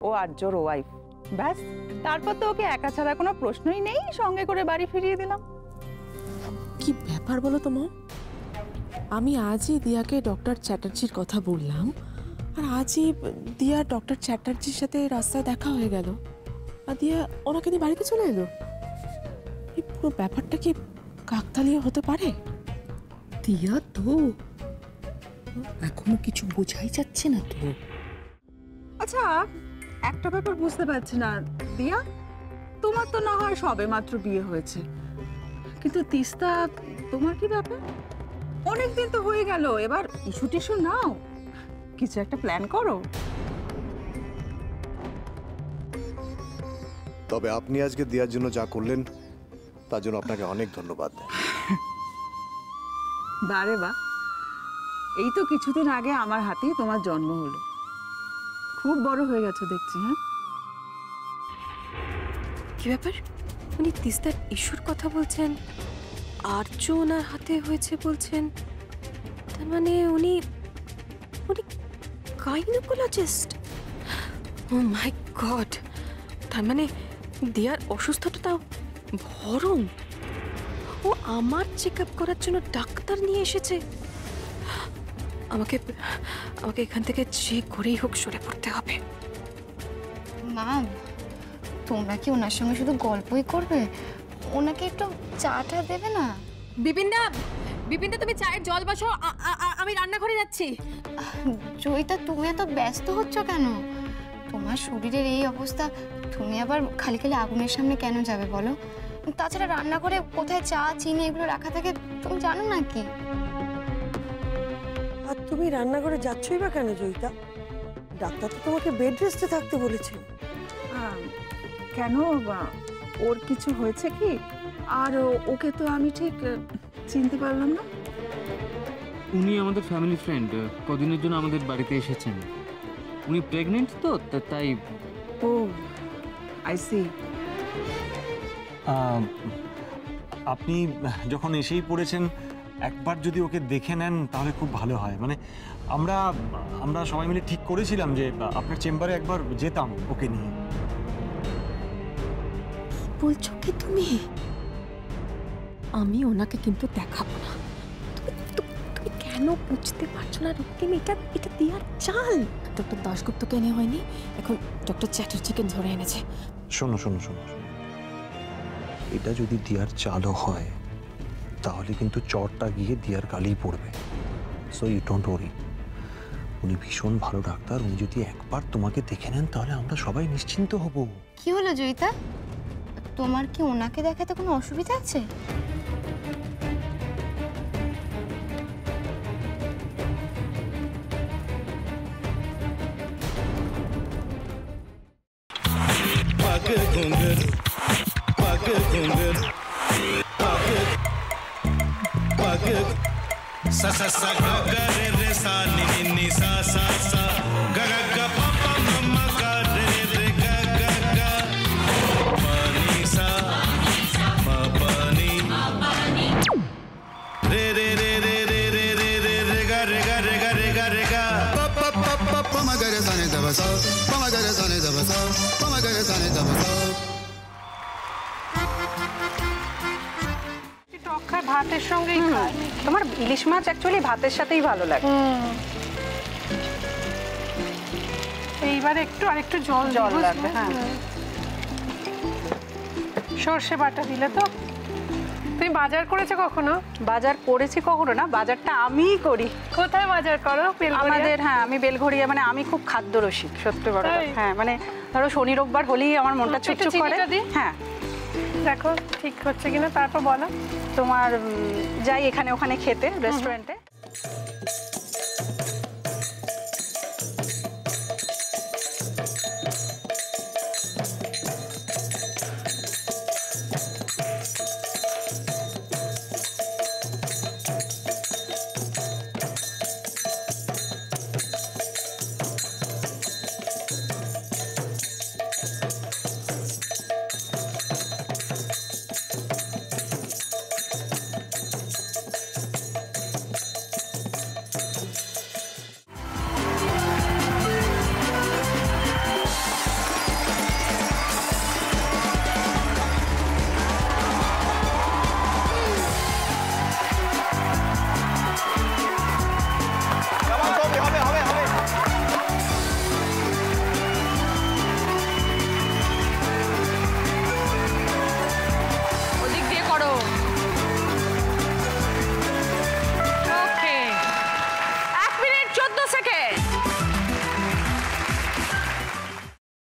ও আর্যর wife, ব্যাস। তারপর তো ওকে একা ছাড়া কোনো প্রশ্নই নেই, সঙ্গে করে বাড়ি ফিরিয়ে দিলাম। কি ব্যাপার বলো তো মা? আমি আজই দিয়াকে ডক্টর চ্যাটার্জির কথা বললাম, আর আজই দিয়া ডক্টর চ্যাটার্জির সাথে রাস্তায় দেখা হয়ে গেল, আর দিয়া ওনাকে নিয়ে বাড়িতে চলে এলো। এই পুরো ব্যাপারটা কি কাকতালীয় হতে পারে? দিয়া তো এখনো কিছু বোঝাই যাচ্ছে না তো। আচ্ছা, একটা ব্যাপার বুঝতে পারছি না দিয়া, তোমার তো না হয় সবে মাত্র বিয়ে হয়েছে, কিন্তু তিস্তা তোমার কি ব্যাপার? অনেকদিন তো হয়ে গেল, এবার ইস্যু টিস্যু নাও, কিছু একটা প্ল্যান করো। তবে আপনি আজকে দিয়ার জন্য যা করলেন তার জন্য আপনাকে অনেক ধন্যবাদ। বারে বা, এই তো কিছুদিন আগে আমার হাতেই তোমার জন্ম হলো, খুব বড় হয়ে গেছো দেখছি। হ্যাঁ, কি ব্যাপার? উনি তিস্তার ইস্যুর কথা বলছেন, আর্য ওনার হাতে হয়েছে বলছেন, তার মানে উনি উনি গাইনোকোলজিস্ট। ও মাই গড! তার মানে দিয়ার অসুস্থতা তাও ভরম, ও আমার চেক আপ করার জন্য ডাক্তার নিয়ে এসেছে। আমাকে আমাকে এখান থেকে যে করেই হোক সরে পড়তে হবে। মা, তোমরা কি ওনার সঙ্গে শুধু গল্পই করবে? ওনাকে একটু চাটা দেবে না? বিপিনদা, বিপিনদা তুমি চায়ের জল বসাও, আমি রান্নাঘরে যাচ্ছি। জয়িতা, তুমি এত ব্যস্ত হচ্ছ কেন? তোমার শরীরের এই অবস্থা, তুমি আবার খালি খালি আগুনের সামনে কেন যাবে বলো? তাছাড়া রান্নাঘরে কোথায় চা চিনি এগুলো রাখা থাকে তুমি জানো নাকি? আর তুমি রান্নাঘরে যাচ্ছই বা কেন জয়িতা? ডাক্তার তো তোমাকে বেড রেস্টে থাকতে বলেছেন। কেন বা, ওর কিছু হয়েছে কি? আর ওকে তো আমি ঠিক চিনতে পারলাম না। উনি আমাদের ফ্যামিলি ফ্রেন্ড, কদিনের জন্য আমাদের বাড়িতে এসেছেন। উনি প্রেগনেন্ট তো, তাই। ও, আই সি। আপনি যখন এসেই পড়েছেন, একবার যদি ওকে দেখে নেন তাহলে খুব ভালো হয়। মানে আমরা সবাই মিলে ঠিক করেছিলাম যে আপনার চেম্বারে একবার যেতাম ওকে নিয়ে। বলছো কি তুমি? আমি ওনাকে কিন্তু দেখাবো না। তুমি কেন বুঝতে পারছো না রক্তিম? এটা দিয়ার চাল। ডক্টর দাশগুপ্তকে এনে হয়নি, এখন ডক্টর চ্যাটার্জিকে ধরে এনেছে। শোনো, এটা যদি দিয়ার চালও হয় তাহলে কিন্তু চটটা গিয়ে দিয়ার গালেই পড়বে। So you don't worry. উনি ভীষণ ভালো ডাক্তার, উনি যদি একবার তোমাকে দেখে নেন তাহলে আমরা সবাই নিশ্চিন্ত হব। কি হলো জয়িতা, তোমার কি ওনাকে দেখাতে কোনো অসুবিধা আছে? sa sa sa ga ga re re sa ni ni ni sa sa sa ga ga ga pa pa ma ma ga re re ga ga ga pa ni sa ma pa ni re re re re re re re re re ga re ga re ga re ga re ga pa pa pa pa pa ma ga re sa ni da ba sa pa ma ga re sa ni da ba sa pa ma ga re sa ni da ba sa। ভাতের সঙ্গেই খায়। তোমার ইলিশ মাছ actually ভাতের সাথেই ভালো লাগে। এইবার আরেকটু জল লাগবে। হ্যাঁ, সর্ষে বাটা দিলে তো। তুমি বাজার করেছো কখনো? বাজার করেছি কখনো না, বাজারটা আমিই করি। কোথায় বাজার করো? আমাদের, হ্যাঁ, আমি বেলঘড়িয়া। মানে আমি খুব খাদ্য রসিক, সত্যি বড়। হ্যাঁ, মানে ধরো শনি রোববার হলেই আমার মনটা চুপচুপ করে। হ্যাঁ, দেখো ঠিক হচ্ছে কিনা, তারপর বলো। তোমার যাই এখানে ওখানে খেতে রেস্টুরেন্টে।